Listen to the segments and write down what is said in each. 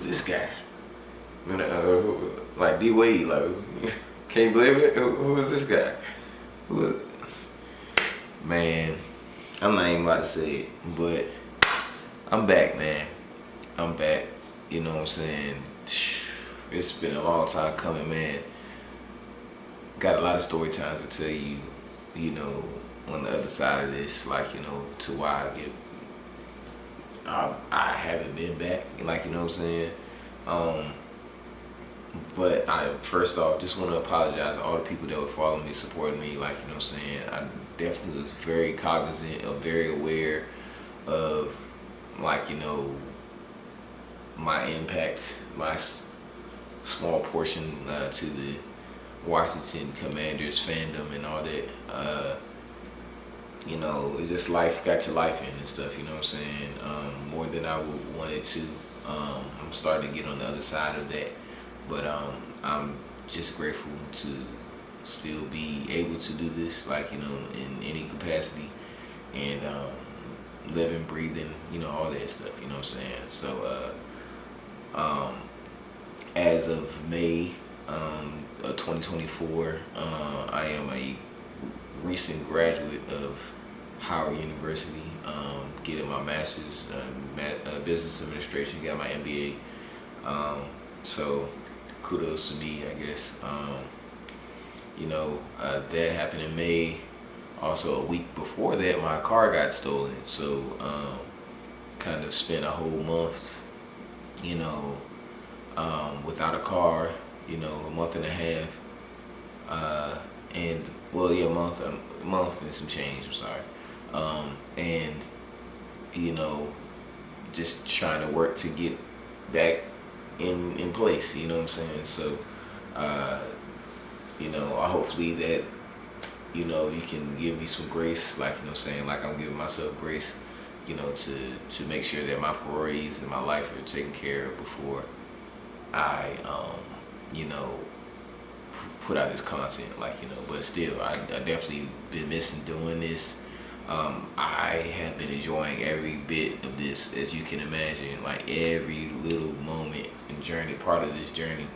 is this guy? Like D Wade, like can't you believe it? Who is this guy? Man, I'm not even about to say it, but I'm back, man. I'm back. You know what I'm saying? It's been a long time coming, man. Got a lot of story times to tell you, you know, on the other side of this, like, you know, to why I haven't been back, like, you know what I'm saying? But I first off just want to apologize to all the people that were following me, supporting me, like, you know what I'm saying? I definitely was very cognizant of, very aware of, like, you know, my impact, my small portion to the Washington Commanders fandom and all that. You know, it's just life got to life in and stuff, you know what I'm saying? More than I would want it to. I'm starting to get on the other side of that. But I'm just grateful to still be able to do this, like, you know, in any capacity, and living, breathing, you know, all that stuff, you know what I'm saying? So as of May of 2024, I am a recent graduate of Howard University, getting my master's in business administration, got my MBA. So kudos to me, I guess. You know, that happened in May. Also, a week before that, my car got stolen. So kind of spent a whole month, you know, without a car, you know, a month and a half. And well, yeah, a month and some change, I'm sorry. And, you know, just trying to work to get back in place, you know what I'm saying? So, you know, hopefully that, you know, you can give me some grace, like, you know what I'm saying, like I'm giving myself grace, you know, to make sure that my priorities in my life are taken care of before I, you know, put out this content, like, you know. But still, I definitely been missing doing this. I have been enjoying every bit of this, as you can imagine, like every little moment and journey, part of this journey,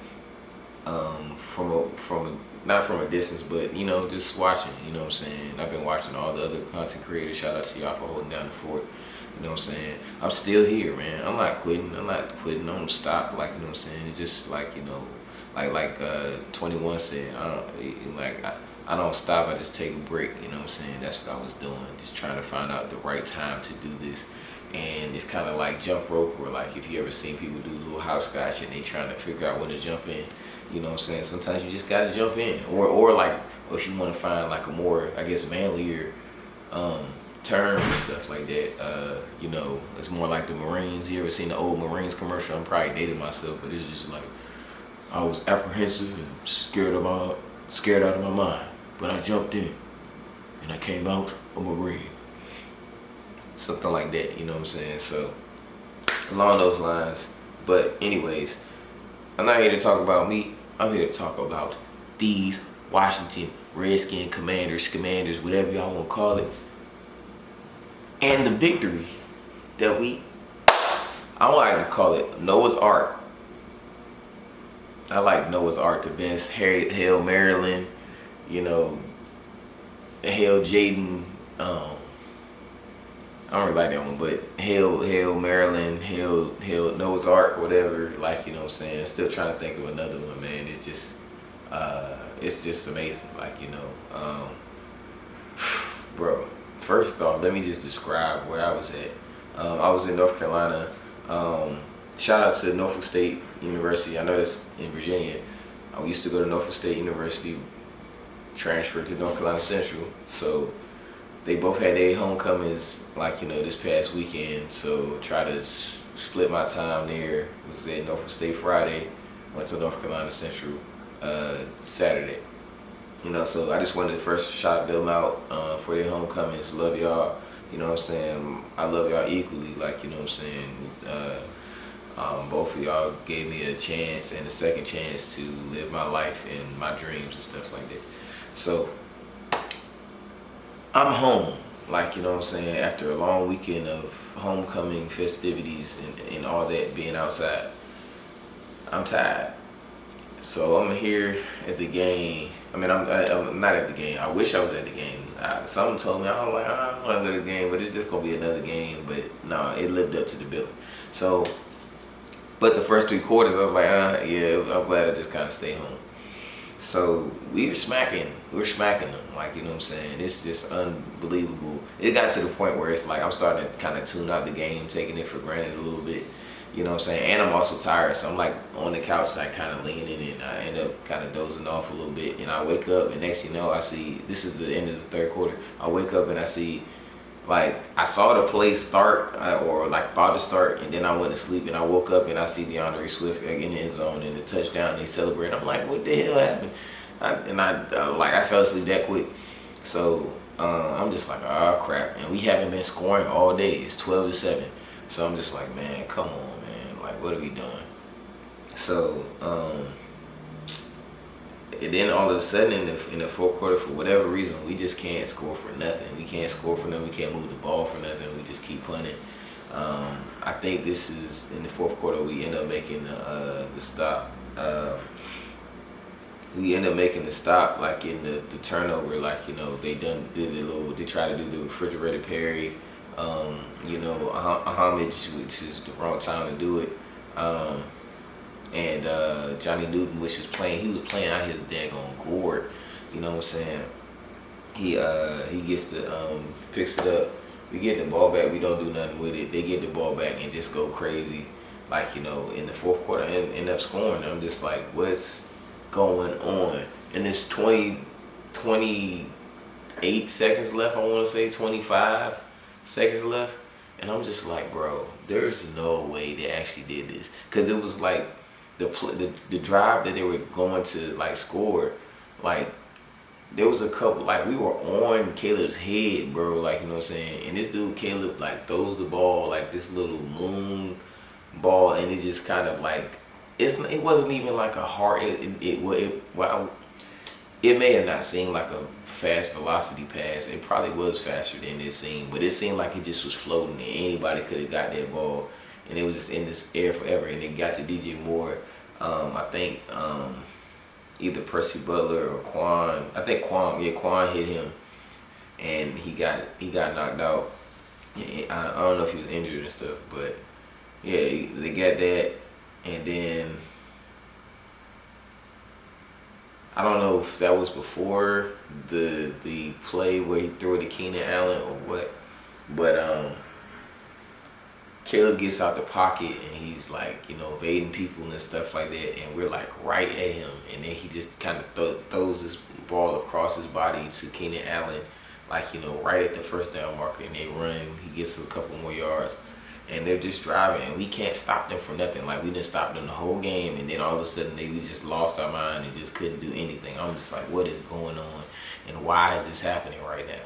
not from a distance, but, you know, just watching, you know what I'm saying? I've been watching all the other content creators. Shout out to y'all for holding down the fort, you know what I'm saying? I'm still here, man. I'm not quitting. I don't stop, like, you know what I'm saying? It's just like, you know, like 21 said, I don't stop, I just take a break, you know what I'm saying? That's what I was doing, just trying to find out the right time to do this. And it's kind of like jump rope, or like if you ever seen people do little hopscotch and they trying to figure out when to jump in, you know what I'm saying? Sometimes you just gotta jump in, or like if you want to find like a more, I guess, manlier term and stuff like that. You know, it's more like the Marines. You ever seen the old Marines commercial? I'm probably dating myself, but it's just like, I was apprehensive and scared out of my mind, but I jumped in and I came out a Marine. Something like that, you know what I'm saying? So along those lines. But anyways, I'm not here to talk about me. I'm here to talk about these Washington Redskin Commanders, whatever y'all want to call it, and the victory that I like to call it Noah's Ark. I like Noah's Ark the best. Hail Maryland, you know, Hail Jaden. I don't really like that one, but Hail Maryland, Hail Noah's Ark, whatever. Like, you know what I'm saying? Still trying to think of another one, man. It's just amazing. Like, you know, bro. First off, let me just describe where I was at. I was in North Carolina. Shout out to Norfolk State University. I know that's in Virginia. I used to go to Norfolk State University, transferred to North Carolina Central. So they both had their homecomings, like, you know, this past weekend. So try to split my time there. Was at Norfolk State Friday, went to North Carolina Central Saturday. You know, so I just wanted to first shout them out for their homecomings. Love y'all. You know what I'm saying? I love y'all equally. Like, you know what I'm saying? Both of y'all gave me a chance and a second chance to live my life and my dreams and stuff like that. So I'm home, like, you know what I'm saying, after a long weekend of homecoming festivities and all that, being outside. I'm tired. So I'm here at the game. I mean, I'm not at the game. I wish I was at the game. Someone told me, I was like, I don't want to go to the game, but it's just going to be another game. But no, it lived up to the billing. So, but the first 3 quarters, I was like, yeah, I'm glad I just kind of stayed home. So we're smacking them, like, you know what I'm saying? It's just unbelievable. It got to the point where it's like I'm starting to kind of tune out the game, taking it for granted a little bit. You know what I'm saying? And I'm also tired, so I'm like on the couch, like kind of leaning, and I end up kind of dozing off a little bit. And I wake up, and next thing you know, I see this is the end of the third quarter. I wake up and I see, like, I saw the play start or like about to start, and then I went to sleep, and I woke up and I see DeAndre Swift in the end zone and the touchdown. And they celebrate. I'm like, what the hell happened? I fell asleep that quick. So I'm just like, oh crap. And we haven't been scoring all day. It's 12-7. So I'm just like, man, come on. Like, what are we doing? So, and then all of a sudden in the fourth quarter, for whatever reason, we just can't score for nothing. We can't score for nothing. We can't move the ball for nothing. We just keep punting. I think this is in the fourth quarter. We end up making the stop. We end up making the stop, like in the turnover. Like, you know, they try to do the refrigerated Perry. A homage, which is the wrong time to do it. And Johnny Newton, which was playing out his daggone gourd. You know what I'm saying? He gets the picks it up. We get the ball back. We don't do nothing with it. They get the ball back and just go crazy. Like, you know, in the fourth quarter, and end up scoring. I'm just like, what's going on? And it's 28 seconds left. I want to say 25 seconds left. And I'm just like, bro, there's no way they actually did this. Because it was like the drive that they were going to, like, score, like, there was a couple, like, we were on Caleb's head, bro, like, you know what I'm saying? And this dude, Caleb, like, throws the ball, like, this little moon ball, and it just kind of, like, it wasn't even like a hard, it may have not seemed like a fast velocity pass. It probably was faster than it seemed, but it seemed like it just was floating and anybody could have got that ball, and it was just in this air forever. And it got to DJ Moore. I think either Percy Butler or Quan. I think Quan hit him, and he got knocked out. I don't know if he was injured and stuff, but yeah, they got that, and then I don't know if that was before the play where he threw it to Keenan Allen or what, but Caleb gets out the pocket and he's like, you know, evading people and stuff like that, and we're like right at him, and then he just kind of throws this ball across his body to Keenan Allen, like, you know, right at the first down marker, and they run. He gets a couple more yards. And they're just driving, and we can't stop them for nothing. Like, we didn't stop them the whole game, and then all of a sudden we just lost our mind and just couldn't do anything. I'm just like, what is going on, and why is this happening right now?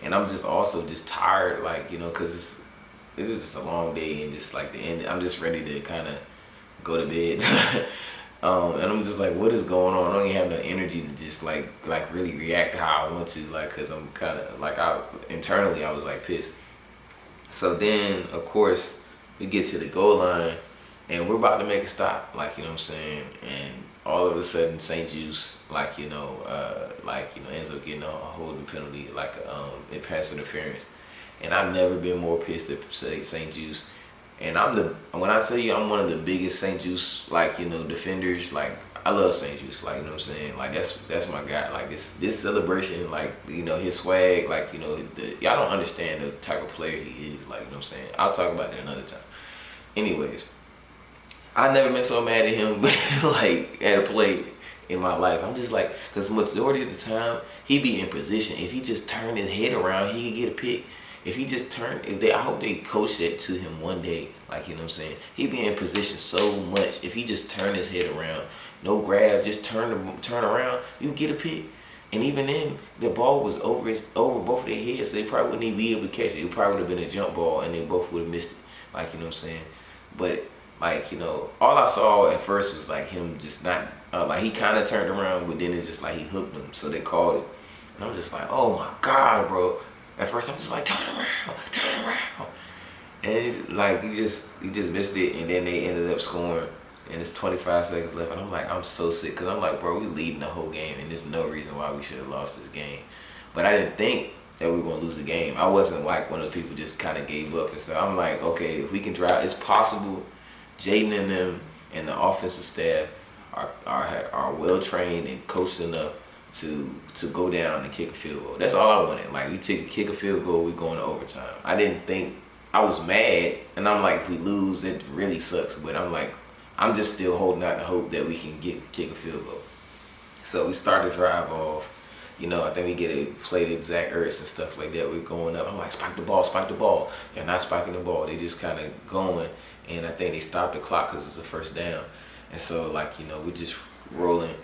And I'm just also just tired, like, you know, because it's just a long day, and just like the end, I'm just ready to kind of go to bed. And I'm just like, what is going on? I don't even have no energy to just like really react how I want to, like, because I'm kind of like, internally I was like pissed. So then, of course, we get to the goal line, and we're about to make a stop, like, you know what I'm saying? And all of a sudden, St. Juice, like, you know, ends up getting a holding penalty, like a pass interference. And I've never been more pissed at St. Juice. And when I tell you I'm one of the biggest St. Juice, like, you know, defenders, like, I love St. Juice, like, you know what I'm saying? Like, that's my guy. Like, this celebration, like, you know, his swag, like, you know, y'all don't understand the type of player he is, like, you know what I'm saying? I'll talk about that another time. Anyways, I've never been so mad at him, like, at a play in my life. I'm just like, because majority of the time, he be in position. If he just turned his head around, he could get a pick. If he just turned, I hope they coach that to him one day, like, you know what I'm saying? He be in position so much. If he just turned his head around, no grab, just turn around, you get a pick. And even then, the ball was over both of their heads, so they probably wouldn't even be able to catch it. It probably would have been a jump ball, and they both would have missed it, like, you know what I'm saying? But, like, you know, all I saw at first was, like, him just not, like, he kind of turned around, but then it's just like he hooked him, so they called it. And I'm just like, oh my God, bro. At first, I'm just like, turn around. And, like, he just missed it, and then they ended up scoring. and it's 25 seconds left, and I'm like, I'm so sick, because I'm like, bro, we leading the whole game, and there's no reason why we should have lost this game. But I didn't think that we were going to lose the game. I wasn't like one of the people just kind of gave up and stuff. I'm like, okay, if we can drive, it's possible. Jaden and them and the offensive staff are well trained and coached enough to go down and kick a field goal. That's all I wanted. Like, we kick a field goal, we going to overtime. I didn't think, I was mad, and I'm like, if we lose, it really sucks. But I'm like, I'm just still holding out the hope that we can kick a field goal. So we start the drive off. You know, I think we get a play to Zach Ertz and stuff like that. We're going up. I'm like, spike the ball. They're not spiking the ball. They just kind of going. And I think they stopped the clock because it's a first down. And so, like, you know, we're just rolling.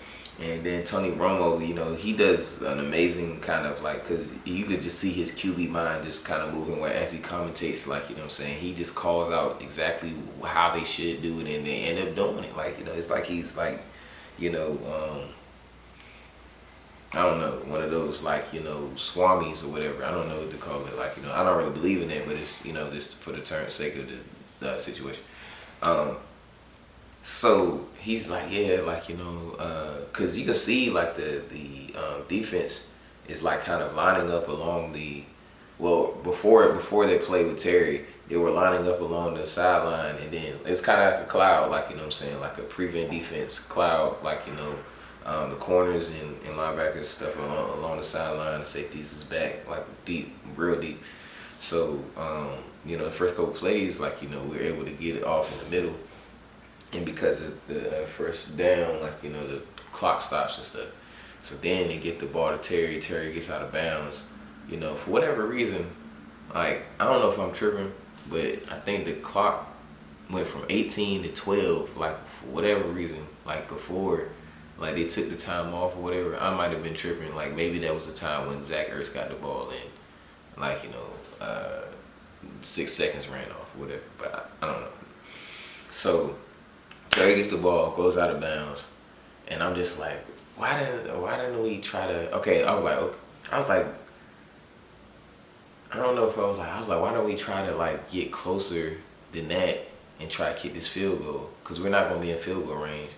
And then Tony Romo, you know, he does an amazing kind of like, because you could just see his QB mind just kind of moving where as he commentates, like, you know what I'm saying, he just calls out exactly how they should do it, and they end up doing it. Like, you know, it's like he's like, you know, I don't know, one of those, like, you know, swamis or whatever. I don't know what to call it. Like, you know, I don't really believe in it, but it's, you know, just for the sake of the situation. So he's like, yeah, like, you know, because you can see, like, the defense is, like, kind of lining up along before they played with Terry, they were lining up along the sideline, and then it's kind of like a cloud, like, you know what I'm saying, like a prevent defense cloud, like, you know, the corners and linebackers stuff along the sideline, the safeties is back, like, deep, real deep. So, you know, the first couple plays, like, you know, we were able to get it off in the middle. And because of the first down, like, you know, the clock stops and stuff. So then they get the ball to Terry. Terry gets out of bounds. You know, for whatever reason, like, I don't know if I'm tripping, but I think the clock went from 18 to 12, like, for whatever reason, like, before, like, they took the time off or whatever. I might have been tripping. Like, maybe that was the time when Zach Ertz got the ball in. Like, you know, 6 seconds ran off or whatever. But I don't know. So Terry gets the ball, goes out of bounds, and I'm just like, why didn't we try to? Okay, I was like, I don't know if I was like, why don't we try to, like, get closer than that and try to kick this field goal? Because we're not gonna be in field goal range.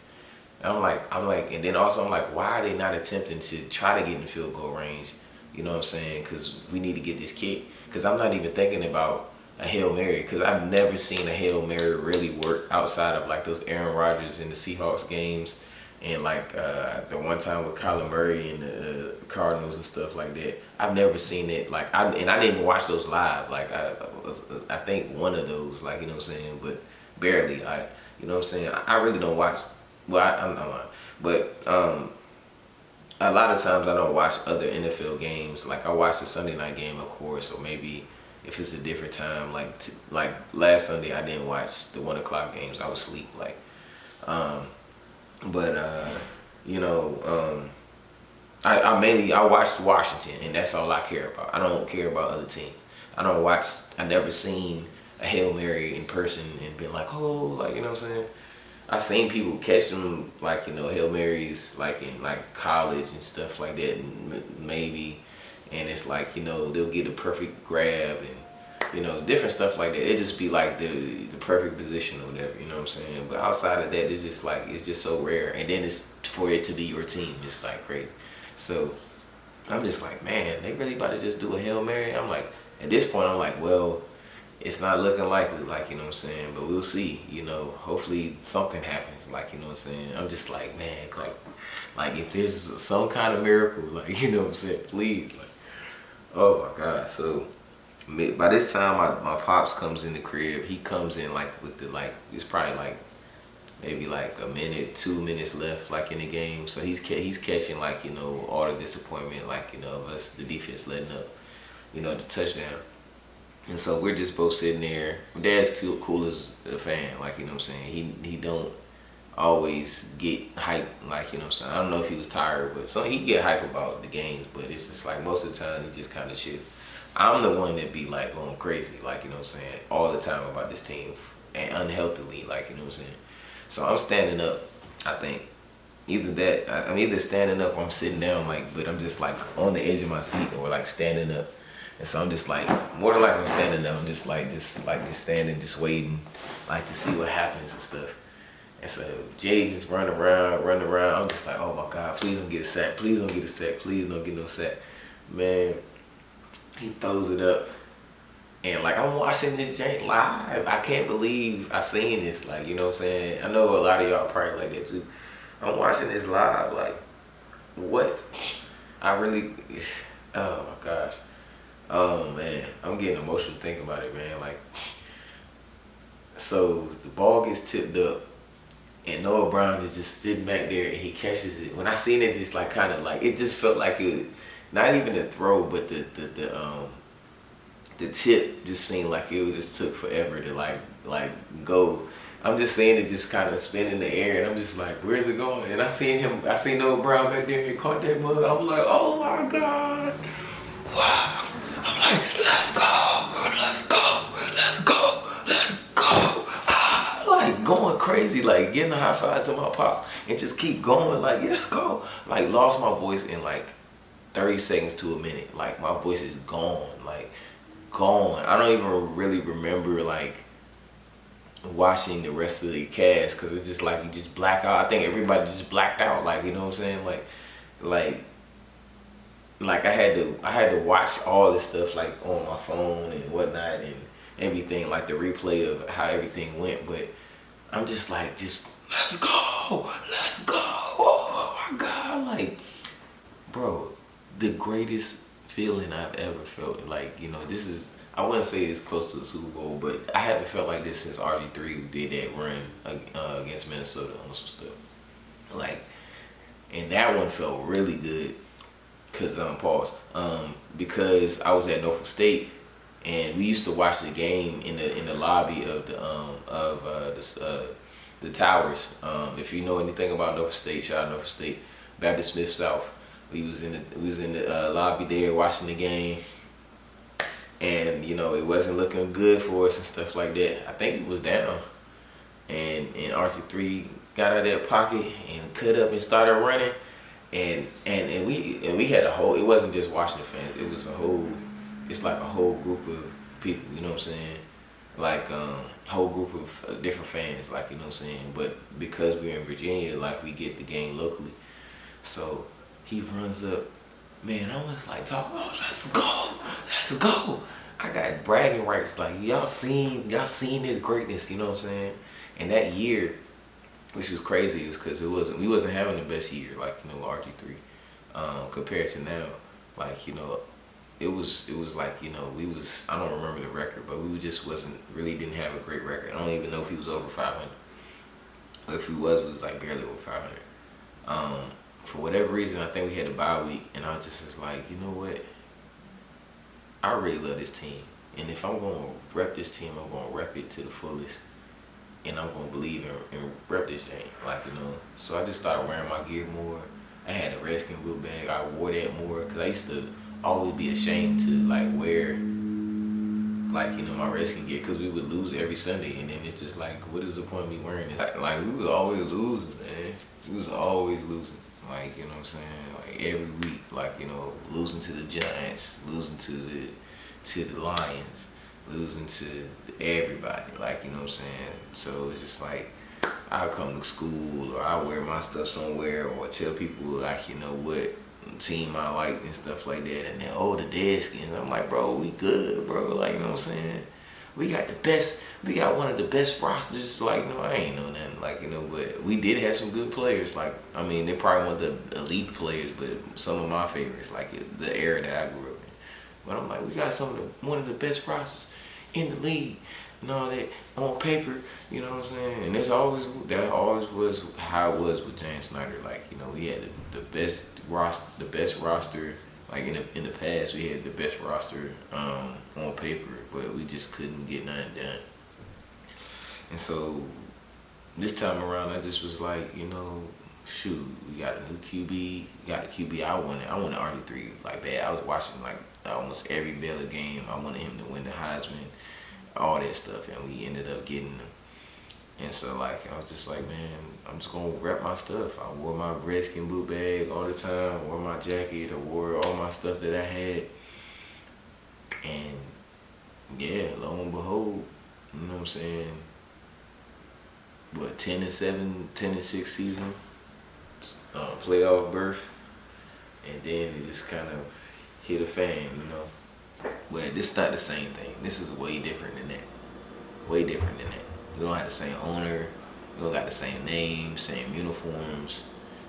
And I'm like, and then also I'm like, why are they not attempting to try to get in field goal range? You know what I'm saying? Because we need to get this kick. Because I'm not even thinking about a Hail Mary, because I've never seen a Hail Mary really work outside of, like, those Aaron Rodgers in the Seahawks games, and, like, the one time with Kyler Murray and the Cardinals and stuff like that. I've never seen it, like, I didn't even watch those live. Like, I think one of those, like, you know what I'm saying, but barely. You know what I'm saying? I really don't watch. Well, I'm not lying, but a lot of times I don't watch other NFL games. Like, I watch the Sunday night game, of course, or maybe if it's a different time, like last Sunday, I didn't watch the 1 o'clock games. I was asleep, like, you know, I watched Washington, and that's all I care about. I don't care about other teams. I never seen a Hail Mary in person and been like, oh, like, you know what I'm saying? I've seen people catch them, like, you know, Hail Marys, like, in, like, college and stuff like that, and maybe, and it's like, you know, they'll get a perfect grab and, you know, different stuff like that. It just be like the perfect position or whatever, you know what I'm saying? But outside of that, it's just like, it's just so rare. And then it's for it to be your team, it's like crazy. So I'm just like, man, they really about to just do a Hail Mary? I'm like, at this point, I'm like, well, it's not looking likely, like, you know what I'm saying? But we'll see, you know, hopefully something happens, like, you know what I'm saying? I'm just like, man, like if there's some kind of miracle, like, you know what I'm saying, please, like, oh my God. So by this time, my pops comes in the crib. He comes in, like, with the, like, it's probably like maybe like a minute, 2 minutes left, like, in the game. So he's catching, like, you know, all the disappointment, like, you know, of us, the defense letting up, you know, the touchdown. And so we're just both sitting there. My dad's cool as a fan, like, you know what I'm saying. He don't always get hype, like, you know what I'm saying. I don't know if he was tired, but so he get hype about the games, but it's just like most of the time he just kind of shit. I'm the one that be, like, going crazy, like, you know what I'm saying, all the time about this team, and unhealthily, like, you know what I'm saying. So I'm standing up, I think. Either that, I'm either standing up or I'm sitting down, like, but I'm just, like, on the edge of my seat or, like, standing up. And so I'm just, like, more than likely I'm standing up. I'm just standing, just waiting, like, to see what happens and stuff. And so Jay just running around. I'm just like, oh my God, please don't get a sack. Please don't get a sack. Please don't get no sack. Man, he throws it up. And like, I'm watching this jank live. I can't believe I seen this. Like, you know what I'm saying? I know a lot of y'all probably like that too. I'm watching this live. Like, what? I really, oh my gosh. Oh man, I'm getting emotional thinking about it, man. Like, so the ball gets tipped up. And Noah Brown is just sitting back there and he catches it. When I seen it, just like kind of like, it just felt like it, not even a throw, but the tip just seemed like it just took forever to like go. I'm just seeing it just kind of spin in the air, and I'm just like, where's it going? And I seen Noah Brown back there and he caught that mug. I'm like, oh my God. Wow. I'm like, let's go. Like going crazy, like getting a high five to my pops and just keep going, like, let's go. Like, lost my voice in like 30 seconds to a minute. Like, my voice is gone, like gone. I don't even really remember like watching the rest of the cast, because it's just like you just black out. I think everybody just blacked out, like, you know what I'm saying? Like I had to watch all this stuff like on my phone and whatnot and everything, like the replay of how everything went. But I'm just like, just let's go. Oh my God, like, bro, the greatest feeling I've ever felt. Like, you know, this is, I wouldn't say it's close to the Super Bowl, but I haven't felt like this since RG3 did that run against Minnesota on some stuff. Like, and that one felt really good. Cause because I was at Norfolk State, and we used to watch the game in the lobby of the towers. If you know anything about Norfolk State, shout out Norfolk State, Baptist Smith South. We was in the lobby there watching the game, and you know, it wasn't looking good for us and stuff like that. I think it was down, and RG3 got out of that pocket and cut up and started running. And we had a whole, it wasn't just Washington fans, it was it's like a whole group of people, you know what I'm saying? Like whole group of different fans, like, you know what I'm saying? But because we're in Virginia, like, we get the game locally. So he runs up, man, I was like talking, oh, let's go. I got bragging rights, like, y'all seen his greatness, you know what I'm saying? And that year, which was crazy, is because we wasn't having the best year, like, you know, RG3, compared to now. Like, you know, it was like, you know, I don't remember the record, but we just didn't have a great record. I don't even know if he was over 500. Or if he was like barely over 500. For whatever reason, I think we had a bye week, and I just was like, you know what? I really love this team, and if I'm gonna rep this team, I'm gonna rep it to the fullest. And I'm gonna believe and rep this thing, like, you know. So I just started wearing my gear more. I had a Redskin boot bag. I wore that more because I used to always be ashamed to like wear, like, you know, my Redskin gear, because we would lose every Sunday, and then it's just like, what is the point of me wearing this? Like we was always losing, man. We was always losing. Like, you know what I'm saying? Like every week, like, you know, losing to the Giants, losing to the Lions, losing to everybody, like, you know what I'm saying? So it's just like, I'll come to school, or I wear my stuff somewhere, or tell people, like, you know, what team I like and stuff like that, and then, oh, the Deadskins. I'm like, bro, we good, bro, like, you know what I'm saying? We got one of the best rosters, like, you know, I ain't know nothing, like, you know, but we did have some good players, like, I mean, they probably weren't the elite players, but some of my favorites, like the era that I grew up in. But I'm like, we got one of the best rosters in the league and all that on paper, you know what I'm saying? And that always was how it was with James Snyder. Like, you know, we had the best roster. Like in the past, we had the best roster on paper, but we just couldn't get nothing done. And so this time around, I just was like, you know, shoot, we got a new QB, got a QB. I wanted RG3 like bad. I was watching like almost every Baylor game. I wanted him to win the Heisman, all that stuff, and we ended up getting him. And so, like, I was just like, man, I'm just gonna rep my stuff. I wore my Redskin boot bag all the time. I wore my jacket. I wore all my stuff that I had. And yeah, lo and behold, you know what I'm saying? what 10-7, 10-6 season, playoff berth, and then it just kind of hit a fan, you know. But this is not the same thing. This is way different than that. Way different than that. We don't have the same owner. We don't got the same name, same uniforms,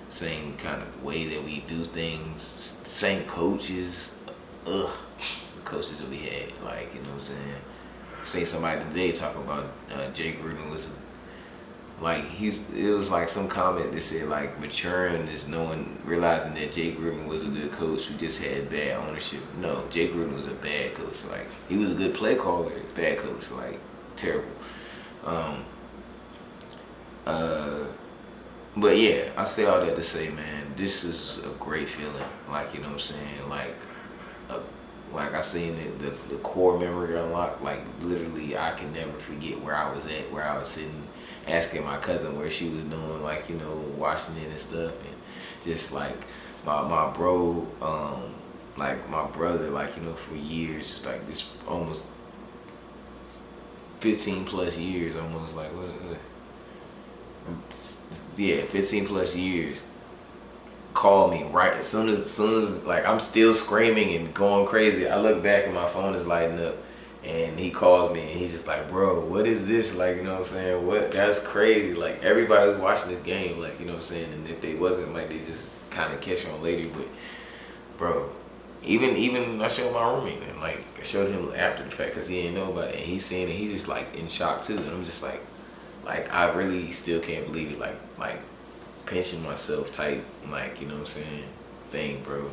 same kind of way that we do things, same coaches. Ugh, the coaches that we had, like, you know what I'm saying? Say somebody today talk about Jay Gruden was it was like some comment that said like maturing is realizing that Jay Gruden was a good coach who just had bad ownership. No, Jay Gruden was a bad coach. Like, he was a good play caller, bad coach, like terrible. But yeah, I say all that to say, man, this is a great feeling. Like, you know what I'm saying? Like I seen the core memory unlock. Like, literally, I can never forget where I was at, where I was sitting, asking my cousin where she was doing, like, you know, watching it and stuff, and just like my bro, like my brother, like, you know, for years, like this almost 15 plus years, almost like yeah, 15 plus years, called me right as soon as like I'm still screaming and going crazy. I look back and my phone is lighting up, and he calls me and he's just like, bro, what is this? Like, you know what I'm saying? What? That's crazy. Like, everybody was watching this game, like, you know what I'm saying? And if they wasn't, like, they just kind of catch on later. But bro, even I showed my roommate, and like I showed him after the fact because he didn't know about it, and he's seeing it. He's just like in shock too, and I'm just like I really still can't believe it. Like pinching myself tight, like, you know what I'm saying, thing, bro.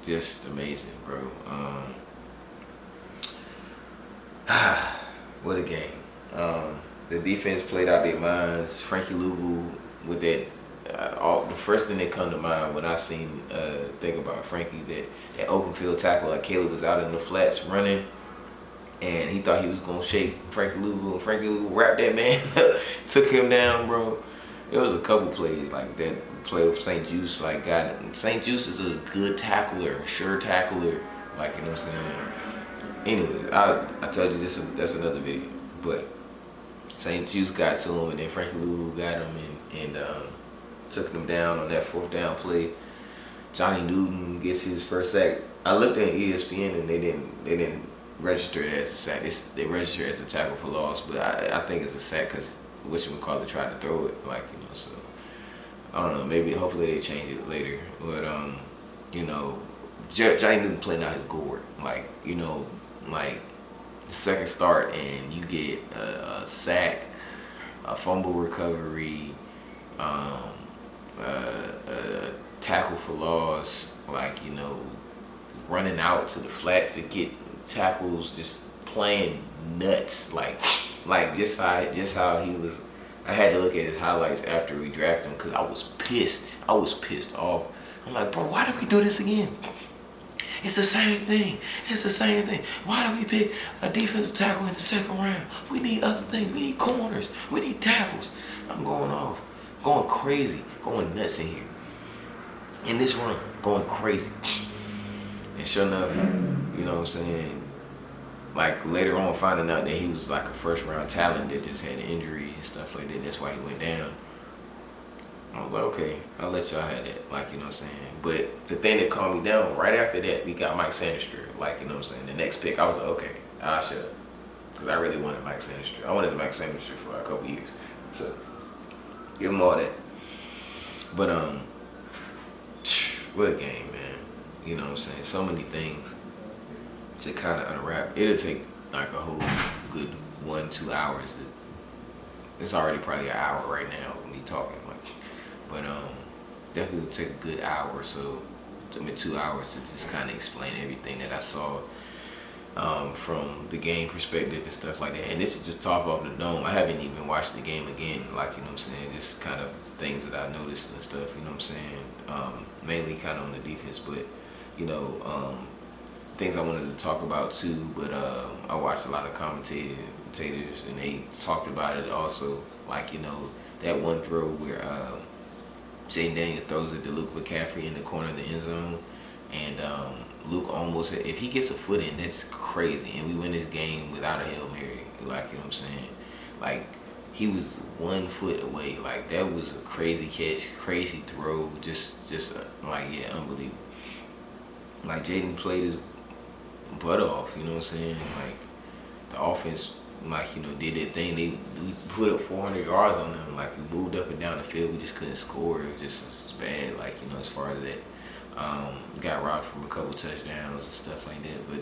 Just amazing, bro. What a game. The defense played out their minds. Frankie Louvu with that. The first thing that come to mind when I think about Frankie, that open field tackle, like Caleb was out in the flats running, and he thought he was gonna shake Frankie Louvu, and Frankie Louvu wrapped that man up, took him down, bro. It was a couple plays like that. Play with St. Juice, like, got it. St. Juice is a good tackler, a sure tackler, like, you know what I'm saying. Anyway, I told you that's another video, but St. Juice got to him, and then Frankie Louvu got him and took him down on that fourth down play. Johnny Newton gets his first sack. I looked at ESPN and they didn't register it as a sack. They registered it as a tackle for loss, but I think it's a sack because whatchamacallit tried to throw it, like, you know, so I don't know, maybe hopefully they change it later. But you know, Johnny Newton playing out his gourd, like, you know, like the second start and you get a sack, a fumble recovery, a tackle for loss, like, you know, running out to the flats to get tackles, just playing nuts, like just how he was. I had to look at his highlights after we drafted him because I was pissed. I was pissed off. I'm like, bro, why did we do this again? It's the same thing. It's the same thing. Why do we pick a defensive tackle in the second round? We need other things. We need corners. We need tackles. I'm going off, going crazy, going nuts in here. In this room, going crazy. And sure enough, you know what I'm saying, like later on finding out that he was like a first round talent that just had an injury and stuff like that, that's why he went down. I was like, okay, I'll let y'all have that, like, you know what I'm saying. But the thing that calmed me down, right after that, we got Mike Sanders, like, you know what I'm saying. The next pick, I was like, okay, I'll shut up. Because I really wanted Mike Sanders. I wanted Mike Sanders for a couple years. So, give him all that. But, what a game, man. You know what I'm saying? So many things to kind of unwrap. It'll take like a whole good 1-2 hours. It's already probably an hour right now when we talking, like, but definitely take a good hour or so, 2 hours to just kind of explain everything that I saw from the game perspective and stuff like that. And this is just top off the dome. I haven't even watched the game again, like, you know what I'm saying, just kind of things that I noticed and stuff, you know what I'm saying, mainly kind of on the defense, but, you know, things I wanted to talk about too, but I watched a lot of commentators and they talked about it also, like, you know, that one throw where Jaden Daniels throws it to Luke McCaffrey in the corner of the end zone, and Luke almost, if he gets a foot in, that's crazy, and we win this game without a Hail Mary, like, you know what I'm saying. Like, he was 1 foot away. Like, that was a crazy catch, crazy throw. Just like, yeah, unbelievable. Like, Jaden played his butt off, you know what I'm saying? Like, the offense, like, did that thing. We put up 400 yards on them. Like, we moved up and down the field. We just couldn't score. It was just bad, like, as far as that. Got robbed from a couple touchdowns and stuff like that. But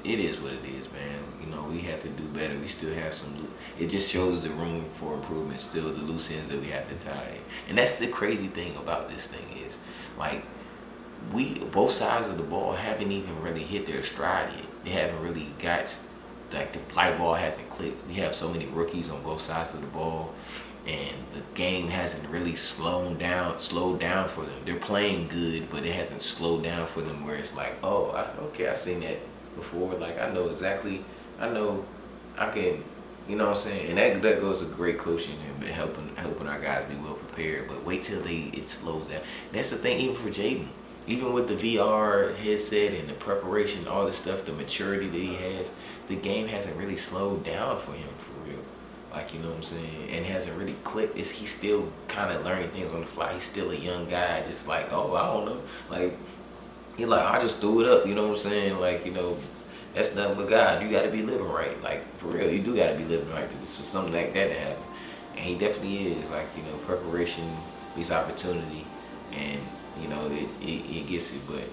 it is what it is, man. We have to do better. We still have some. It just shows the room for improvement. Still, the loose ends that we have to tie. And that's the crazy thing about this thing is, like, both sides of the ball haven't even really hit their stride yet. They haven't really got, like, the light ball hasn't clicked. We have so many rookies on both sides of the ball, and the game hasn't really slowed down for them. They're playing good, but it hasn't slowed down for them where it's like, oh, okay, I've seen that before. Like, I know I can, you know what I'm saying? And that goes to great coaching and helping our guys be well prepared. But wait till it slows down. That's the thing, even for Jaden. Even with the VR headset and the preparation, all this stuff, the maturity that he has, the game hasn't really slowed down for him, for real. Like, you know what I'm saying? And hasn't really clicked. He's still kind of learning things on the fly. He's still a young guy, just like, oh, I don't know. Like, he's like, I just threw it up, you know what I'm saying? Like, that's nothing but God. You got to be living right. Like, for real, you do got to be living right for something like that to happen. And he definitely is. Like, preparation meets opportunity. And it gets it, but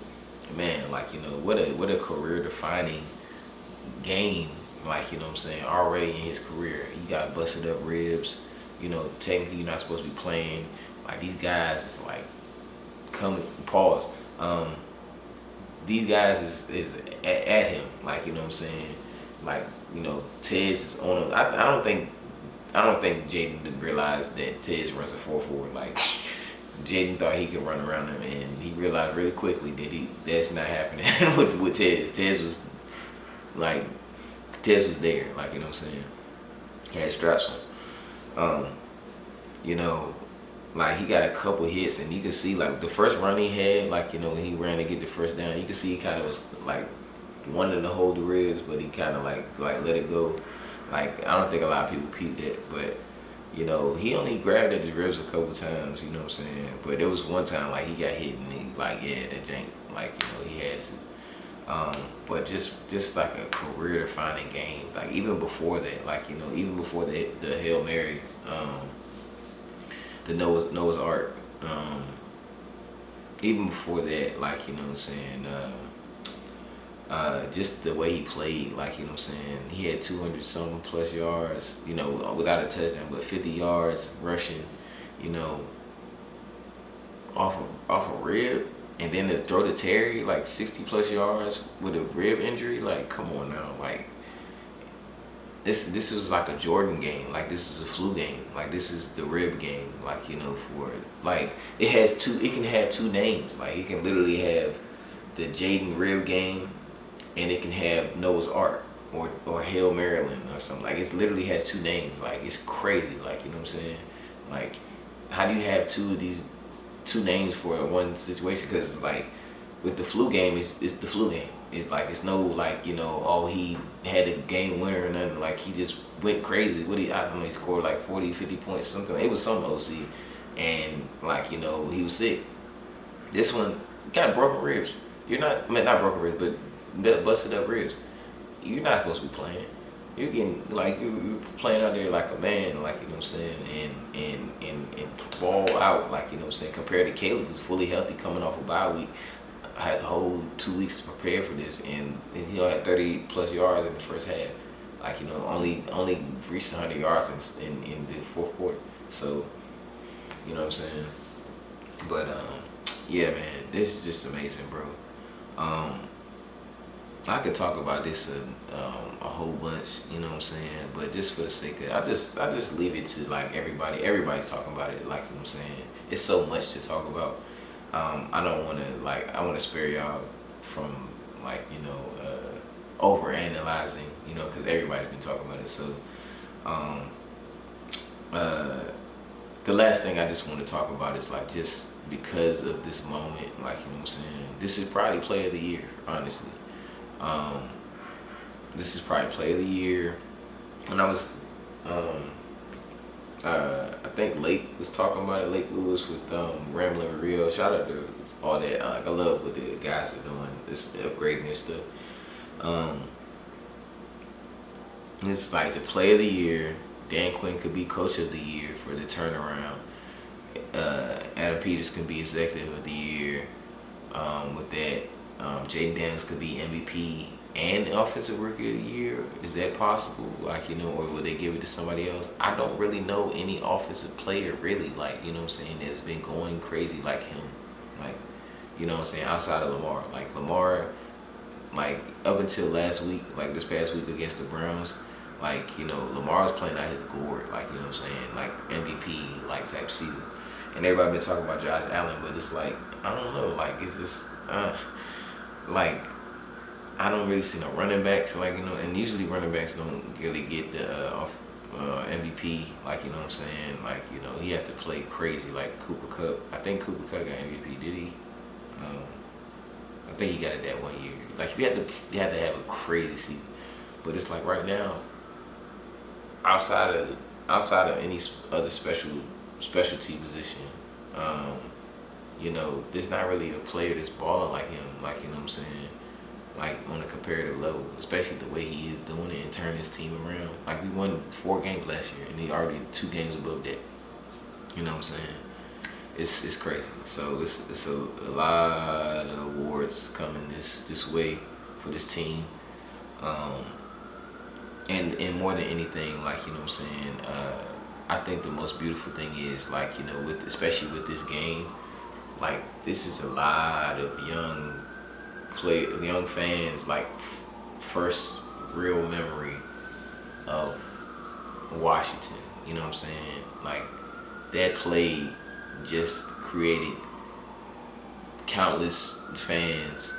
man, like, what a career defining game, like, you know what I'm saying, already in his career. He got busted up ribs, technically you're not supposed to be playing. Like, these guys is like, pause. These guys is at him, like, you know what I'm saying, like, Tez is on him. I don't think Jaden didn't realize that Tez runs a 4.4. Like, Jaden thought he could run around him, and he realized really quickly that that's not happening with Tez. Tez was there, like, you know what I'm saying. He had straps on. Like, he got a couple hits, and you can see, like, the first run he had, like, when he ran to get the first down, you can see he kind of was like wanting to hold the ribs, but he kind of like let it go. Like, I don't think a lot of people peeped that, but he only grabbed at his ribs a couple times, you know what I'm saying? But there was one time, like, he got hit and he, like, yeah, that jank, like, he had to. But just like a career defining game. Like, even before that, like, even before the Hail Mary, the Noah's Ark, even before that, like, you know what I'm saying, just the way he played, like, you know what I'm saying, he had 200-something plus yards, without a touchdown, but 50 yards rushing, off a rib, and then to throw to Terry, like, 60 plus yards with a rib injury. Like, come on now, like, this was like a Jordan game, like, this is a flu game, like, this is the rib game, like, for, like, it can have two names, like, it can literally have the Jaden rib game, and it can have Noah's Ark or Hail Maryland or something. Like, it literally has two names. Like, it's crazy. Like, you know what I'm saying? Like, how do you have two names for one situation? Because, like, with the flu game, it's the flu game. It's like, it's no, like, oh, he had a game winner or nothing. Like, he just went crazy. I don't know, he scored like 40, 50 points, something. It was some OC. And, like, he was sick. This one got broken ribs. Not broken ribs, but busted up ribs. You're not supposed to be playing. You're getting, like, you're playing out there like a man, like, you know what I'm saying, and ball out, like, you know what I'm saying, compared to Caleb, who's fully healthy coming off a bye week, had the whole 2 weeks to prepare for this, and had 30 plus yards in the first half. Like, only reached 100 yards in the fourth quarter. So, you know what I'm saying. But yeah, man, this is just amazing, bro. I could talk about this a whole bunch, you know what I'm saying, but just for the sake of it, I just leave it to, like, everybody's talking about it, like, you know what I'm saying. It's so much to talk about. I don't want to, like, I want to spare y'all from, like, over analyzing, because everybody's been talking about it. So the last thing I just want to talk about is, like, just because of this moment, like, you know what I'm saying, this is probably play of the year, honestly. This is probably play of the year. When I was I think Lake was talking about it. Lake Lewis with Rambling Real. Shout out to all that. I love what the guys are doing. It's upgrading and stuff. Um, it's like the play of the year. Dan Quinn could be coach of the year for the turnaround. Adam Peters can be executive of the year. With that, Jaden Daniels could be MVP and offensive rookie of the year. Is that possible? Like, you know, or would they give it to somebody else? I don't really know any offensive player really, like, you know what I'm saying, that's been going crazy like him. Like, you know what I'm saying, outside of Lamar. Like Lamar, like up until last week, like this past week against the Browns, like, you know, Lamar was playing out his gourd, like, you know what I'm saying, like MVP like type season. And everybody been talking about Josh Allen, but it's like, I don't know, like it's just like I don't really see no running backs, like, you know, and usually running backs don't really get the MVP, like, you know what I'm saying, like, you know, he had to play crazy, like Cooper Kupp. I think Cooper Kupp got MVP, did he? I think he got it that 1 year. Like, you had to have a crazy season, but it's like right now, outside of any other specialty position, you know, there's not really a player that's balling like him, like, you know what I'm saying, like on a comparative level, especially the way he is doing it and turning his team around. Like, we won 4 games last year, and he already 2 games above that. You know what I'm saying? It's crazy. So it's a lot of awards coming this way for this team. And more than anything, like, you know what I'm saying, I think the most beautiful thing is, like, you know, especially with this game, like, this is a lot of young fans, like, first real memory of Washington. You know what I'm saying? Like, that play just created countless fans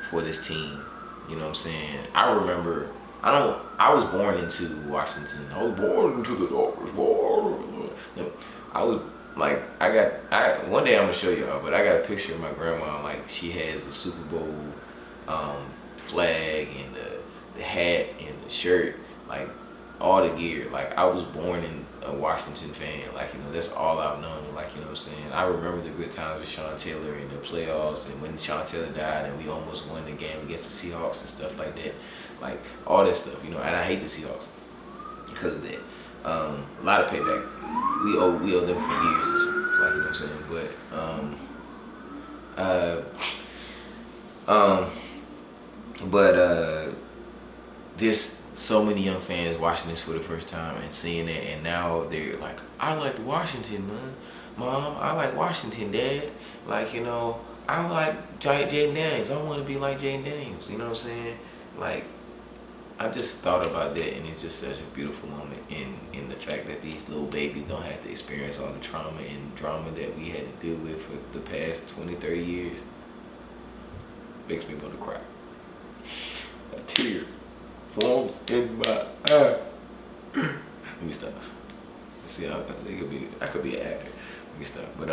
for this team. You know what I'm saying? I remember, I was born into Washington. I was born into the Dodgers. I was like, one day I'm gonna show y'all, but I got a picture of my grandma, like, she has a Super Bowl flag and the hat and the shirt, like all the gear. Like, I was born in a Washington fan, like, you know, that's all I've known, like, you know what I'm saying. I remember the good times with Sean Taylor in the playoffs, and when Sean Taylor died and we almost won the game against the Seahawks and stuff like that, like all that stuff, you know. And I hate the Seahawks because of that. A lot of payback. We owe them for years and stuff, like, you know what I'm saying. But there's so many young fans watching this for the first time and seeing it, and now they're like, I like Washington, man. Mom, I like Washington, Dad. Like, you know, I like Jaden Daniels. I want to be like Jaden Daniels. You know what I'm saying? Like, I just thought about that, and it's just such a beautiful moment in the fact that these little babies don't have to experience all the trauma and drama that we had to deal with for the past 20, 30 years. Makes me want to cry. A tear forms in my eye. Let me stop. See, I could be an actor. Let me stop. But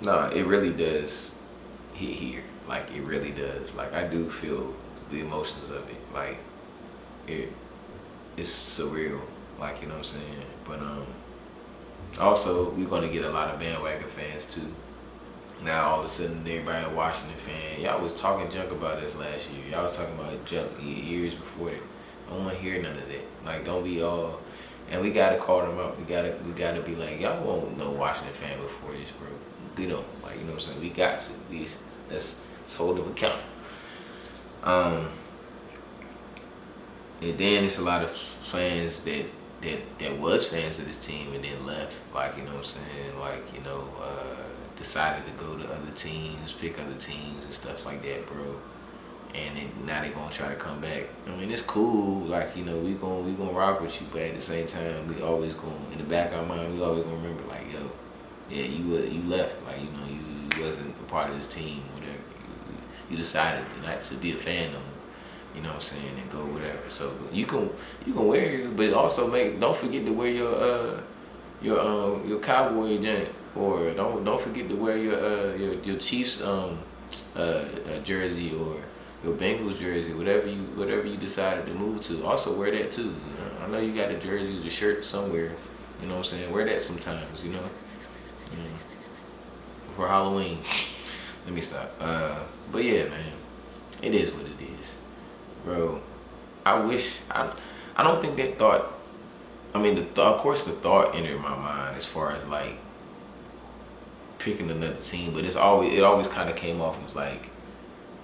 nah, it really does hit here. Like, it really does. Like, I do feel the emotions of it. Like, it's surreal. Like, you know what I'm saying. But also, we're gonna get a lot of bandwagon fans too. Now all of a sudden, everybody a Washington fan. Y'all was talking junk about us last year. Y'all was talking about junk years before that. I don't want to hear none of that. Like, don't be all. And we gotta call them out. We gotta be like, y'all won't know Washington fan before this, bro. We don't. Like, you know what I'm saying. We got to. Let's hold them accountable. And then it's a lot of fans that was fans of this team and then left. Like, you know what I'm saying. Like, you know, decided to go to other teams, pick other teams and stuff like that, bro. And then now they gonna try to come back. I mean, it's cool. Like, you know, we gonna rock with you, but at the same time, we always gonna, in the back of our mind, we always gonna remember, like, yo, yeah, you left. Like, you know, you wasn't a part of this team, whatever. You decided not to be a fan no more. You know what I'm saying, and go whatever. So you can wear it, but also don't forget to wear your Cowboy joint, or don't forget to wear your Chiefs jersey or your Bengals jersey, whatever you decided to move to. Also wear that too. You know? I know you got a jersey, a shirt somewhere. You know what I'm saying? Wear that sometimes, you know? For Halloween. Let me stop. But yeah, man. It is what it is. Bro, I don't think they thought, I mean, of course the thought entered my mind as far as like picking another team, but it always kind of came off as like,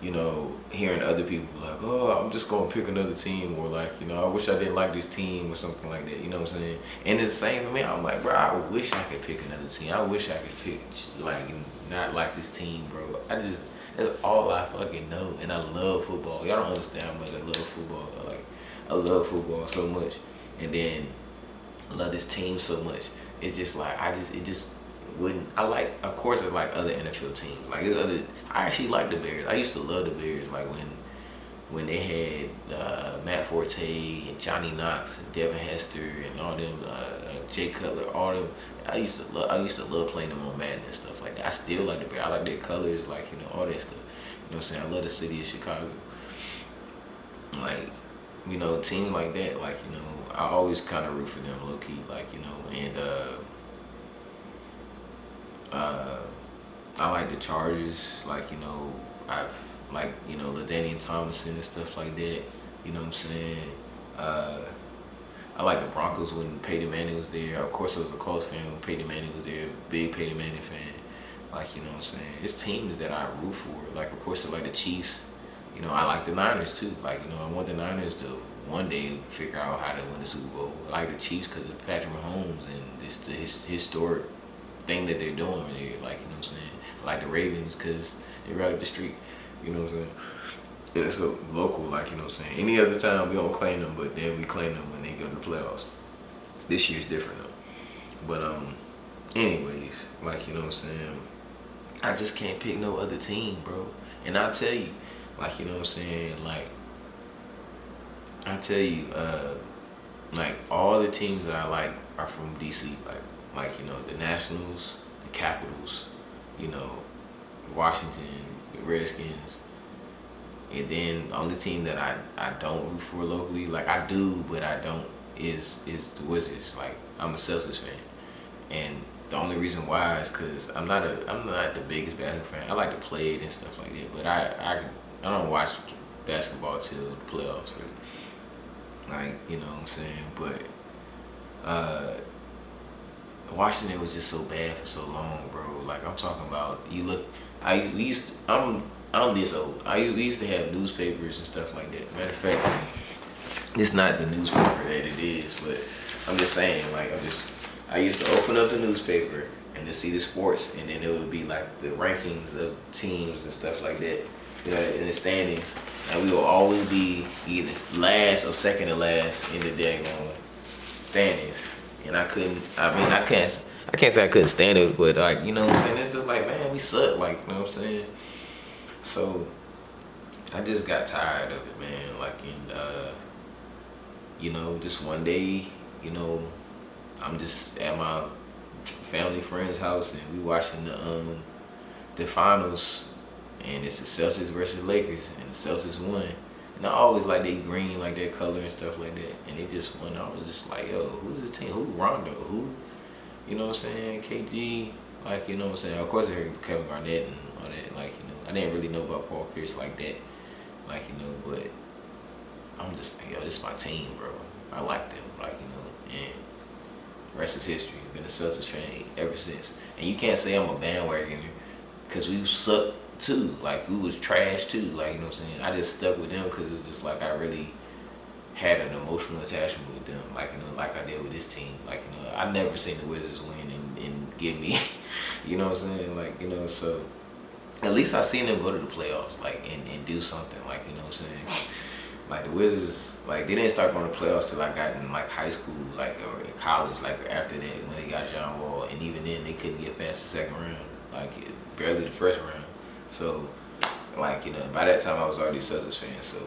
you know, hearing other people like, oh, I'm just gonna pick another team, or like, you know, I wish I didn't like this team or something like that. You know what I'm saying? And it's the same for me. I'm like, bro, I wish I could pick another team. I wish I could pick like not like this team, bro. That's all I fucking know, and I love football. Y'all don't understand how much I love football. I love football so much, and then I love this team so much. It's just like it just wouldn't. Of course, I like other NFL teams. Like there's other. I actually like the Bears. I used to love the Bears. Like when they had Matt Forte and Johnny Knox and Devin Hester and all them, Jay Cutler, all them. I used to love playing them on Madden and stuff like that. I still like the Bears. I like their colors, like, you know, all that stuff. You know what I'm saying? I love the city of Chicago. Like, you know, teams like that, like, you know, I always kind of root for them low key, like, you know, and I like the Chargers, like, you know, I've like, you know, LaDainian Tomlinson and stuff like that. You know what I'm saying? I like the Broncos when Peyton Manning was there. Of course, I was a Colts fan when Peyton Manning was there. Big Peyton Manning fan. Like, you know what I'm saying? It's teams that I root for. Like, of course, I like the Chiefs. You know, I like the Niners too. Like, you know, I want the Niners to one day figure out how to win the Super Bowl. I like the Chiefs because of Patrick Mahomes and it's the historic thing that they're doing there. Like, you know what I'm saying? I like the Ravens because they're right up the street. You know what I'm saying? And it's so local, like, you know what I'm saying? Any other time we don't claim them, but then we claim them when they go to the playoffs. This year's different though. But anyways, like, you know what I'm saying? I just can't pick no other team, bro. And I'll tell you, like, you know what I'm saying? Like, I tell you, like, all the teams that I like are from DC. Like, you know, the Nationals, the Capitals, you know, Washington, the Redskins. And then the only team that I don't root for locally, like I do, but I don't, is the Wizards. Like, I'm a Celtics fan. And the only reason why is because I'm not the biggest basketball fan. I like to play it and stuff like that, but I don't watch basketball till the playoffs, really. Like, you know what I'm saying? But Washington was just so bad for so long, bro. Like, I'm talking about, I'm this old. We used to have newspapers and stuff like that. Matter of fact, it's not the newspaper that it is, but I'm just saying, like, I used to open up the newspaper and to see the sports, and then it would be like the rankings of teams and stuff like that, you know, in the standings, and we will always be either last or second to last in the daggone standings. And I can't say I couldn't stand it, but like, you know what I'm saying? It's just like, man, we suck, like, you know what I'm saying? So I just got tired of it, man. Like, you know, just one day, you know, I'm just at my family friend's house and we watching the finals, and it's the Celtics versus Lakers, and the Celtics won. And I always like they green, like their color and stuff like that, and they just won. I was just like, yo, who's this team? Who Rondo? Who? You know what I'm saying? KG. Like, you know what I'm saying? Of course I heard Kevin Garnett and all that. Like, you know, I didn't really know about Paul Pierce like that. Like, you know, but I'm just like, yo, this is my team, bro. I like them. Like, you know, and rest is history. Been a Celtics fan ever since. And you can't say I'm a bandwagoner because we suck too. Like, we was trash too. Like, you know what I'm saying? I just stuck with them because it's just like I really had an emotional attachment with them. Like, you know, like I did with this team. Like, you know, I never seen the Wizards win and give me, you know what I'm saying? Like, you know, so at least I seen them go to the playoffs, like, and do something. Like, you know what I'm saying? Like, the Wizards, like, they didn't start going to playoffs till I got in, like, high school, like, or in college, like, after that, when they got John Wall. And even then, they couldn't get past the second round. Like, barely the first round. So, like, you know, by that time, I was already a Celtics fan, so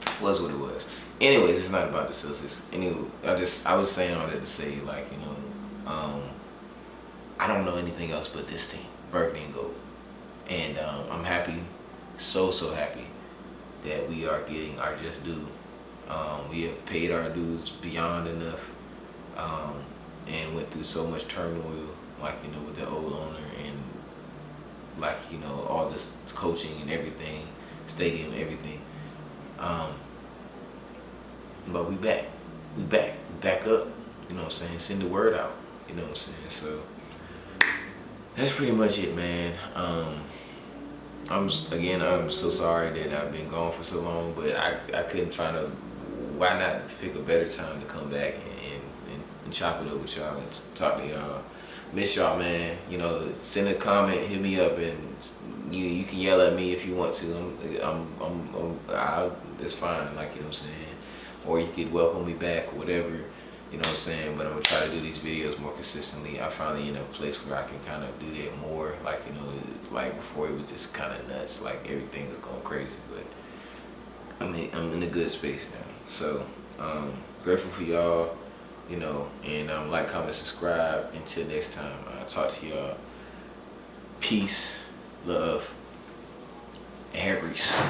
it was what it was. Anyways, it's not about the Celtics. Anyway, I was saying all that to say, like, you know, I don't know anything else but this team, Burgundy and Gold. And I'm happy, so happy that we are getting our just due. We have paid our dues beyond enough. and went through so much turmoil, like, you know, with the old owner and, like, you know, all this coaching and everything, stadium, everything. But we back. We back up. You know what I'm saying? Send the word out. You know what I'm saying? So that's pretty much it, man. I'm so sorry that I've been gone for so long, but I couldn't find why not pick a better time to come back and chop it up with y'all and talk to y'all. Miss y'all, man. You know, send a comment, hit me up, and you can yell at me if you want to. It's fine. Like, you know what I'm saying. Or you could welcome me back, or whatever. You know what I'm saying. But I'm gonna try to do these videos more consistently. I finally in a place where I can kind of do that more. Like, you know, like before it was just kind of nuts. Like everything was going crazy. But I'm in a good space now. So grateful for y'all. You know, and like, comment, subscribe. Until next time, I'll talk to y'all. Peace, love, and hair grease.